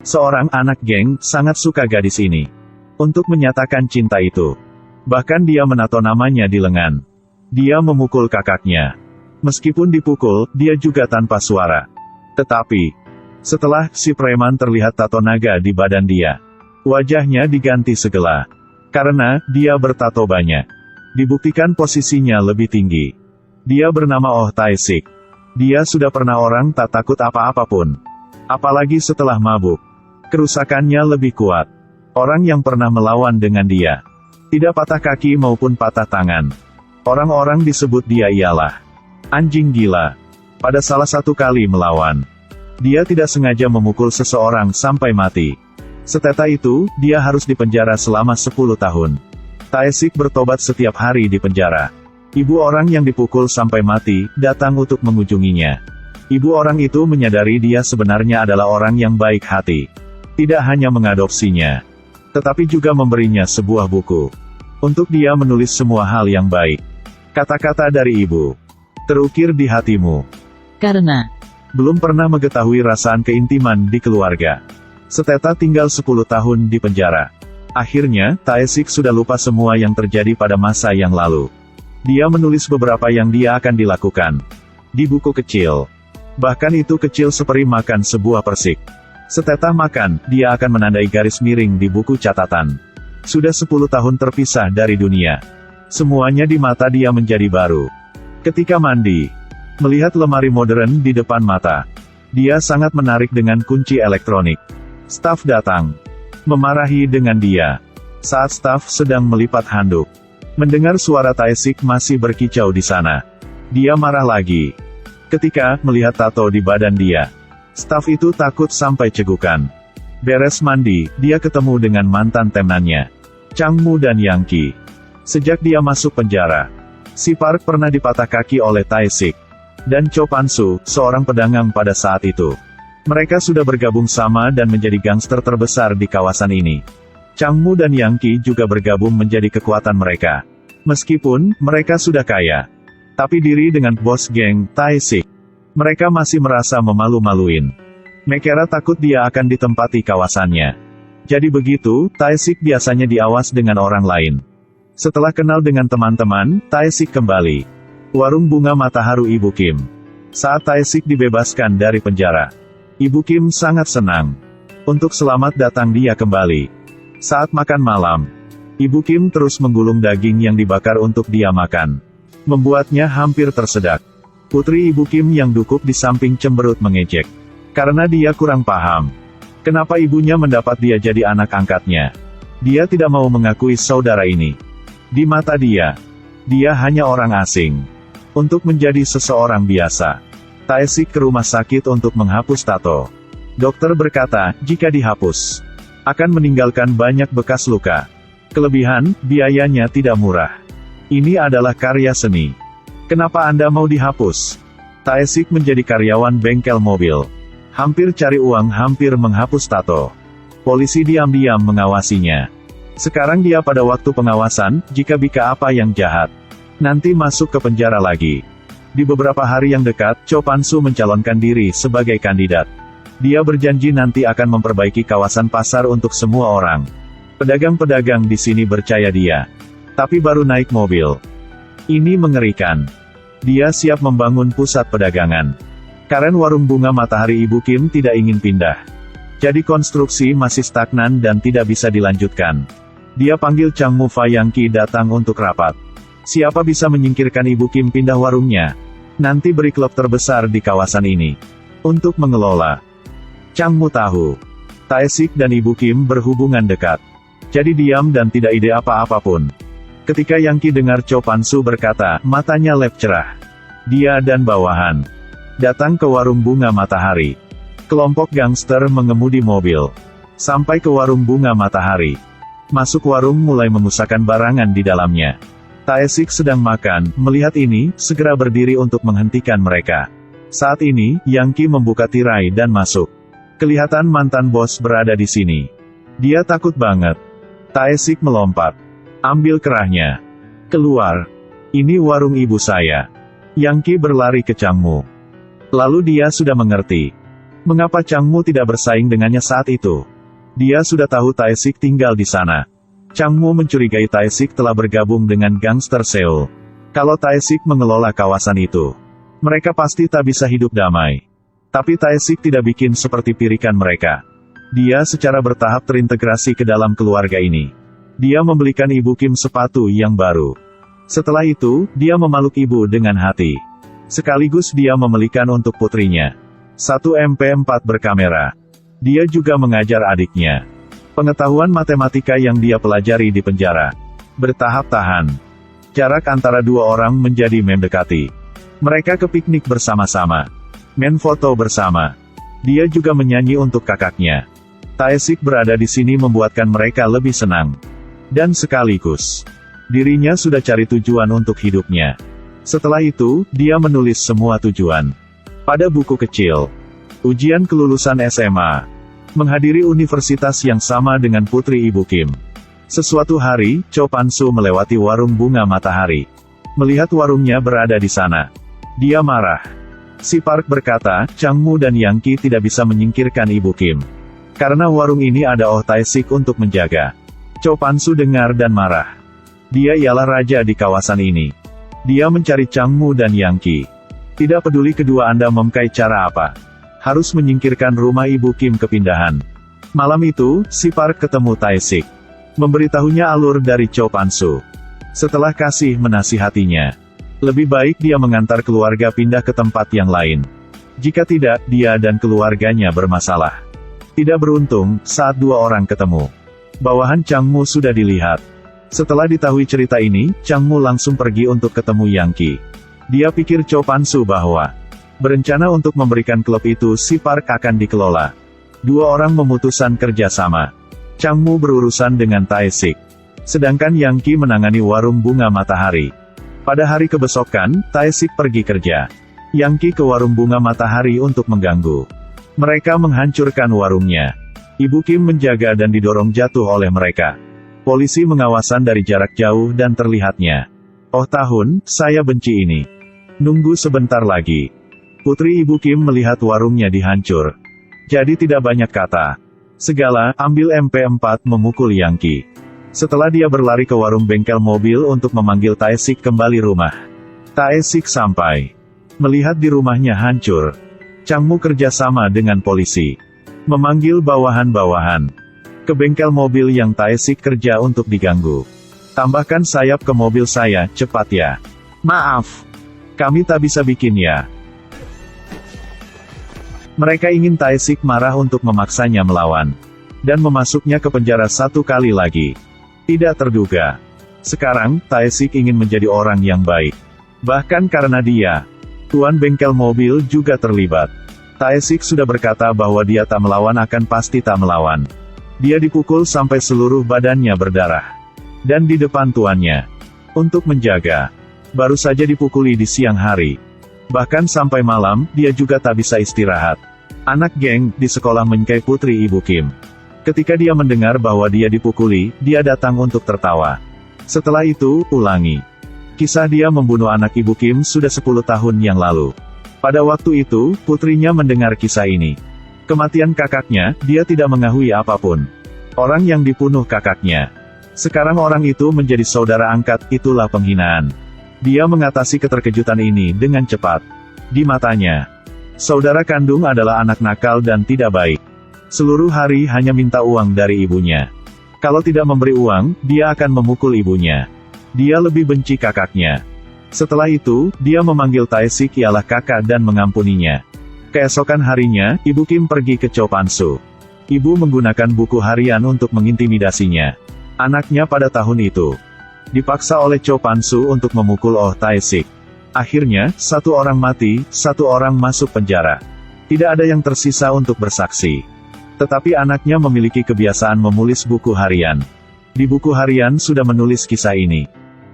Seorang anak geng sangat suka gadis ini. Untuk menyatakan cinta itu, bahkan dia menato namanya di lengan. Dia memukul kakaknya. Meskipun dipukul, dia juga tanpa suara. Tetapi, setelah si preman terlihat tato naga di badan dia, wajahnya diganti segala. Karena dia bertato banyak. Dibuktikan posisinya lebih tinggi. Dia bernama Oh Tae-sik. Dia sudah pernah orang tak takut apa-apapun. Apalagi setelah mabuk. Kerusakannya lebih kuat. Orang yang pernah melawan dengan dia, tidak patah kaki maupun patah tangan. Orang-orang disebut dia ialah anjing gila. Pada salah satu kali melawan, dia tidak sengaja memukul seseorang sampai mati. Setelah itu, dia harus dipenjara selama 10 tahun. Tae-sik bertobat setiap hari di penjara. Ibu orang yang dipukul sampai mati, datang untuk mengunjunginya. Ibu orang itu menyadari dia sebenarnya adalah orang yang baik hati. Tidak hanya mengadopsinya, tetapi juga memberinya sebuah buku. Untuk dia menulis semua hal yang baik. Kata-kata dari ibu terukir di hatimu. Karena Belum pernah mengetahui rasaan keintiman di keluarga. Seteta tinggal 10 tahun di penjara. Akhirnya, Tae-sik sudah lupa semua yang terjadi pada masa yang lalu. Dia menulis beberapa yang dia akan dilakukan di buku kecil. Bahkan itu kecil seperti makan sebuah persik. Setelah makan, dia akan menandai garis miring di buku catatan. Sudah 10 tahun terpisah dari dunia. Semuanya di mata dia menjadi baru. Ketika mandi, melihat lemari modern di depan mata, dia sangat menarik dengan kunci elektronik. Staf datang, memarahi dengan dia. Saat staf sedang melipat handuk, mendengar suara Tae-sik masih berkicau di sana. Dia marah lagi. Ketika melihat tato di badan dia, staf itu takut sampai cegukan. Beres mandi, dia ketemu dengan mantan temannya, Changmu dan Yangki. Sejak dia masuk penjara, si Park pernah dipatah kaki oleh Tae-sik dan Cho Pan-soo, seorang pedagang pada saat itu. Mereka sudah bergabung sama dan menjadi gangster terbesar di kawasan ini. Changmu dan Yangki juga bergabung menjadi kekuatan mereka. Meskipun mereka sudah kaya, tapi diri dengan bos geng, Tae-sik, mereka masih merasa memalu-maluin. Mereka takut dia akan ditempati kawasannya. Jadi begitu, Tae-sik biasanya diawas dengan orang lain. Setelah kenal dengan teman-teman, Tae-sik kembali. Warung bunga Matahari Ibu Kim. Saat Tae-sik dibebaskan dari penjara, Ibu Kim sangat senang. Untuk selamat datang dia kembali. Saat makan malam, Ibu Kim terus menggulung daging yang dibakar untuk dia makan. Membuatnya hampir tersedak. Putri Ibu Kim yang duduk di samping cemberut mengejek. Karena dia kurang paham. Kenapa ibunya mendapat dia jadi anak angkatnya. Dia tidak mau mengakui saudara ini. Di mata dia hanya orang asing. Untuk menjadi seseorang biasa, Tae-sik ke rumah sakit untuk menghapus tato. Dokter berkata, jika dihapus, akan meninggalkan banyak bekas luka. Kelebihan, biayanya tidak murah. Ini adalah karya seni. Kenapa Anda mau dihapus? Tae-sik menjadi karyawan bengkel mobil. Hampir cari uang, hampir menghapus tato. Polisi diam-diam mengawasinya. Sekarang dia pada waktu pengawasan, jika apa yang jahat, nanti masuk ke penjara lagi. Di beberapa hari yang dekat, Cho Pan-soo mencalonkan diri sebagai kandidat. Dia berjanji nanti akan memperbaiki kawasan pasar untuk semua orang. Pedagang-pedagang di sini percaya dia. Tapi baru naik mobil. Ini mengerikan. Dia siap membangun pusat pedagangan. Karena warung bunga Matahari Ibu Kim tidak ingin pindah. Jadi konstruksi masih stagnan dan tidak bisa dilanjutkan. Dia panggil Changmu Yangki datang untuk rapat. Siapa bisa menyingkirkan Ibu Kim pindah warungnya? Nanti beri klub terbesar di kawasan ini untuk mengelola. Changmu tahu Tae-sik dan Ibu Kim berhubungan dekat. Jadi diam dan tidak ide apa-apapun. Ketika Yangki dengar Cho Pan-soo berkata, matanya lep cerah. Dia dan bawahan datang ke warung bunga Matahari. Kelompok gangster mengemudi mobil sampai ke warung bunga Matahari. Masuk warung mulai mengusahakan barangan di dalamnya. Tae-sik sedang makan, melihat ini, segera berdiri untuk menghentikan mereka. Saat ini, Yangki membuka tirai dan masuk. Kelihatan mantan bos berada di sini. Dia takut banget. Tae-sik melompat. Ambil kerahnya. Keluar. Ini warung ibu saya. Yangki berlari ke Changmu. Lalu dia sudah mengerti. Mengapa Changmu tidak bersaing dengannya saat itu? Dia sudah tahu Tae-sik tinggal di sana. Changmu mencurigai Tae-sik telah bergabung dengan gangster Seoul. Kalau Tae-sik mengelola kawasan itu, mereka pasti tak bisa hidup damai. Tapi Tae-sik tidak bikin seperti pirikan mereka. Dia secara bertahap terintegrasi ke dalam keluarga ini. Dia membelikan Ibu Kim sepatu yang baru. Setelah itu, dia memeluk ibu dengan hati. Sekaligus dia membelikan untuk putrinya satu MP4 berkamera. Dia juga mengajar adiknya pengetahuan matematika yang dia pelajari di penjara. Bertahap-tahan, jarak antara dua orang menjadi mendekati. Mereka ke piknik bersama-sama, main foto bersama. Dia juga menyanyi untuk kakaknya. Tae-sik berada di sini membuatkan mereka lebih senang. Dan sekaligus, dirinya sudah cari tujuan untuk hidupnya. Setelah itu, dia menulis semua tujuan pada buku kecil. Ujian kelulusan SMA. Menghadiri universitas yang sama dengan putri Ibu Kim. Sesuatu hari, Cho Pan-soo melewati warung bunga matahari. Melihat warungnya berada di sana, dia marah. Si Park berkata, Changmu dan Yang Ki tidak bisa menyingkirkan Ibu Kim. Karena warung ini ada Oh Tae-sik untuk menjaga. Cho Pan-soo dengar dan marah. Dia ialah raja di kawasan ini. Dia mencari Changmu dan Yang Ki. Tidak peduli kedua Anda memakai cara apa. Harus menyingkirkan rumah Ibu Kim kepindahan. Malam itu, si Park ketemu Tae-sik. Memberitahunya alur dari Cho Pan-soo. Setelah kasih menasihatinya, lebih baik dia mengantar keluarga pindah ke tempat yang lain. Jika tidak, dia dan keluarganya bermasalah. Tidak beruntung, saat dua orang ketemu, bawahan Changmu sudah dilihat. Setelah diketahui cerita ini, Changmu langsung pergi untuk ketemu Yang Ki. Dia pikir Cho Pan-soo bahwa berencana untuk memberikan klub itu si Park akan dikelola. Dua orang memutuskan kerjasama. Changmu berurusan dengan Tae-sik, sedangkan Yang Ki menangani warung bunga matahari. Pada hari kebesokan, Tae-sik pergi kerja. Yang Ki ke warung bunga matahari untuk mengganggu. Mereka menghancurkan warungnya. Ibu Kim menjaga dan didorong jatuh oleh mereka. Polisi mengawasan dari jarak jauh dan terlihatnya. Oh tahun, saya benci ini. Nunggu sebentar lagi. Putri Ibu Kim melihat warungnya dihancur. Jadi tidak banyak kata. Segala, ambil MP4 memukul Yang Ki. Setelah dia berlari ke warung bengkel mobil untuk memanggil Tae-sik kembali rumah. Tae-sik sampai. Melihat di rumahnya hancur. Changmu kerjasama dengan polisi. Memanggil bawahan-bawahan ke bengkel mobil yang Tae-sik kerja untuk diganggu. Tambahkan sayap ke mobil saya, cepat ya. Maaf. Kami tak bisa bikin ya. Mereka ingin Tae-sik marah untuk memaksanya melawan. Dan memasuknya ke penjara satu kali lagi. Tidak terduga. Sekarang, Tae-sik ingin menjadi orang yang baik. Bahkan karena dia, tuan bengkel mobil juga terlibat. Tae-sik sudah berkata bahwa dia tak melawan akan pasti tak melawan. Dia dipukul sampai seluruh badannya berdarah. Dan di depan tuannya. Untuk menjaga. Baru saja dipukuli di siang hari. Bahkan sampai malam, dia juga tak bisa istirahat. Anak geng di sekolah menyukai putri Ibu Kim. Ketika dia mendengar bahwa dia dipukuli, dia datang untuk tertawa. Setelah itu, ulangi. Kisah dia membunuh anak Ibu Kim sudah 10 tahun yang lalu. Pada waktu itu, putrinya mendengar kisah ini. Kematian kakaknya, dia tidak mengetahui apapun. Orang yang dibunuh kakaknya. Sekarang orang itu menjadi saudara angkat, itulah penghinaan. Dia mengatasi keterkejutan ini dengan cepat. Di matanya, saudara kandung adalah anak nakal dan tidak baik. Seluruh hari hanya minta uang dari ibunya. Kalau tidak memberi uang, dia akan memukul ibunya. Dia lebih benci kakaknya. Setelah itu, dia memanggil Tae-sik ialah kakak dan mengampuninya. Keesokan harinya, Ibu Kim pergi ke Cho Pan-soo. Ibu menggunakan buku harian untuk mengintimidasinya. Anaknya pada tahun itu dipaksa oleh Cho Pan-soo untuk memukul Oh Tae-sik. Akhirnya, satu orang mati, satu orang masuk penjara. Tidak ada yang tersisa untuk bersaksi. Tetapi anaknya memiliki kebiasaan menulis buku harian. Di buku harian sudah menulis kisah ini.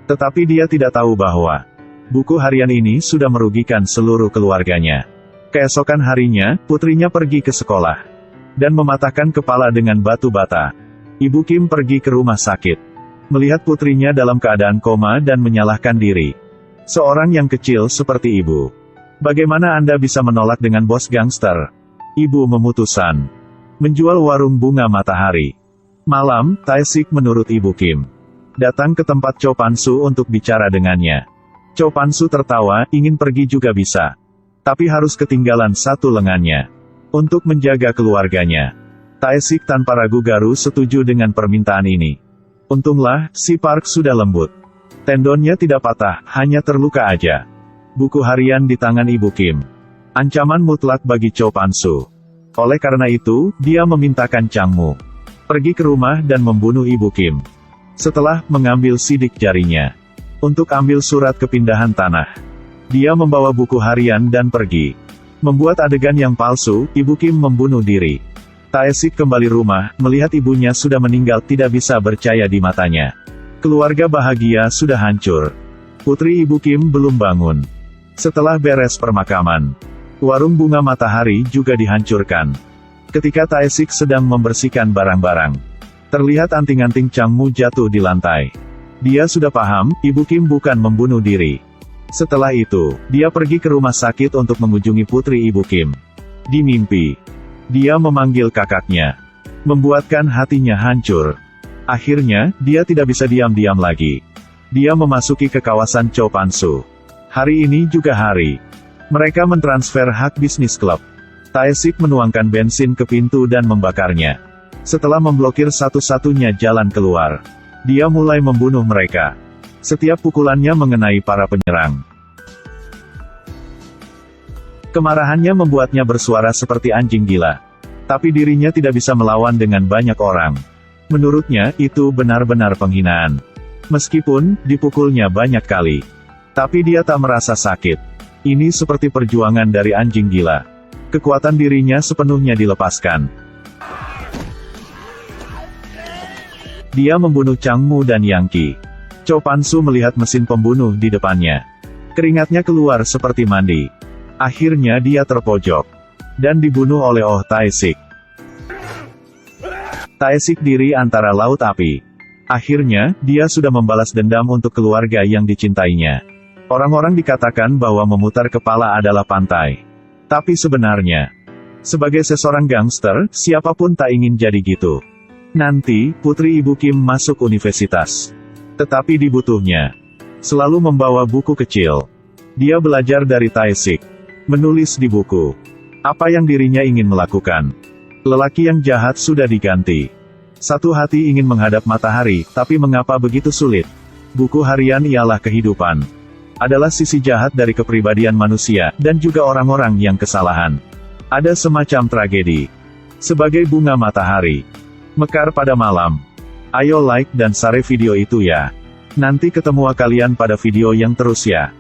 Tetapi dia tidak tahu bahwa buku harian ini sudah merugikan seluruh keluarganya. Keesokan harinya, putrinya pergi ke sekolah dan mematahkan kepala dengan batu bata. Ibu Kim pergi ke rumah sakit. Melihat putrinya dalam keadaan koma dan menyalahkan diri. Seorang yang kecil seperti ibu. Bagaimana Anda bisa menolak dengan bos gangster? Ibu memutuskan menjual warung bunga matahari. Malam, Tae-sik menurut Ibu Kim datang ke tempat Cho Pan-su untuk bicara dengannya. Cho Pan-su tertawa, ingin pergi juga bisa. Tapi harus ketinggalan satu lengannya. Untuk menjaga keluarganya. Tae-sik tanpa ragu-garu setuju dengan permintaan ini. Untunglah, si Park sudah lembut. Tendonnya tidak patah, hanya terluka aja. Buku harian di tangan Ibu Kim. Ancaman mutlak bagi Cho Pan-su. Oleh karena itu, dia memintakan Changmu pergi ke rumah dan membunuh Ibu Kim. Setelah mengambil sidik jarinya untuk ambil surat kepindahan tanah, dia membawa buku harian dan pergi. Membuat adegan yang palsu, Ibu Kim membunuh diri. Tae-sik kembali rumah, melihat ibunya sudah meninggal tidak bisa percaya di matanya. Keluarga bahagia sudah hancur. Putri Ibu Kim belum bangun. Setelah beres permakaman, warung bunga matahari juga dihancurkan. Ketika Tae-sik sedang membersihkan barang-barang, terlihat anting-anting Changmu jatuh di lantai. Dia sudah paham, Ibu Kim bukan membunuh diri. Setelah itu, dia pergi ke rumah sakit untuk mengunjungi putri Ibu Kim. Di mimpi, dia memanggil kakaknya, membuatkan hatinya hancur. Akhirnya, dia tidak bisa diam-diam lagi. Dia memasuki ke kawasan Cho Pan-su. Hari ini juga hari mereka mentransfer hak bisnis klub. Tae-sik menuangkan bensin ke pintu dan membakarnya. Setelah memblokir satu-satunya jalan keluar, dia mulai membunuh mereka. Setiap pukulannya mengenai para penyerang. Kemarahannya membuatnya bersuara seperti anjing gila. Tapi dirinya tidak bisa melawan dengan banyak orang. Menurutnya, itu benar-benar penghinaan. Meskipun, dipukulnya banyak kali. Tapi dia tak merasa sakit. Ini seperti perjuangan dari anjing gila. Kekuatan dirinya sepenuhnya dilepaskan. Dia membunuh Changmu dan Yang Qi. Cho Pan-su melihat mesin pembunuh di depannya. Keringatnya keluar seperti mandi. Akhirnya dia terpojok. Dan dibunuh oleh Oh Tae-sik. Tae-sik diri antara laut api. Akhirnya, dia sudah membalas dendam untuk keluarga yang dicintainya. Orang-orang dikatakan bahwa memutar kepala adalah pantai. Tapi sebenarnya, sebagai seorang gangster, siapapun tak ingin jadi gitu. Nanti, putri Ibu Kim masuk universitas. Tetapi dibutuhnya selalu membawa buku kecil. Dia belajar dari Tae-sik. Menulis di buku apa yang dirinya ingin melakukan. Lelaki yang jahat sudah diganti. Satu hati ingin menghadap matahari, tapi mengapa begitu sulit? Buku harian ialah kehidupan. Adalah sisi jahat dari kepribadian manusia, dan juga orang-orang yang kesalahan. Ada semacam tragedi. Sebagai bunga matahari mekar pada malam. Ayo like dan share video itu ya. Nanti ketemu kalian pada video yang terus ya.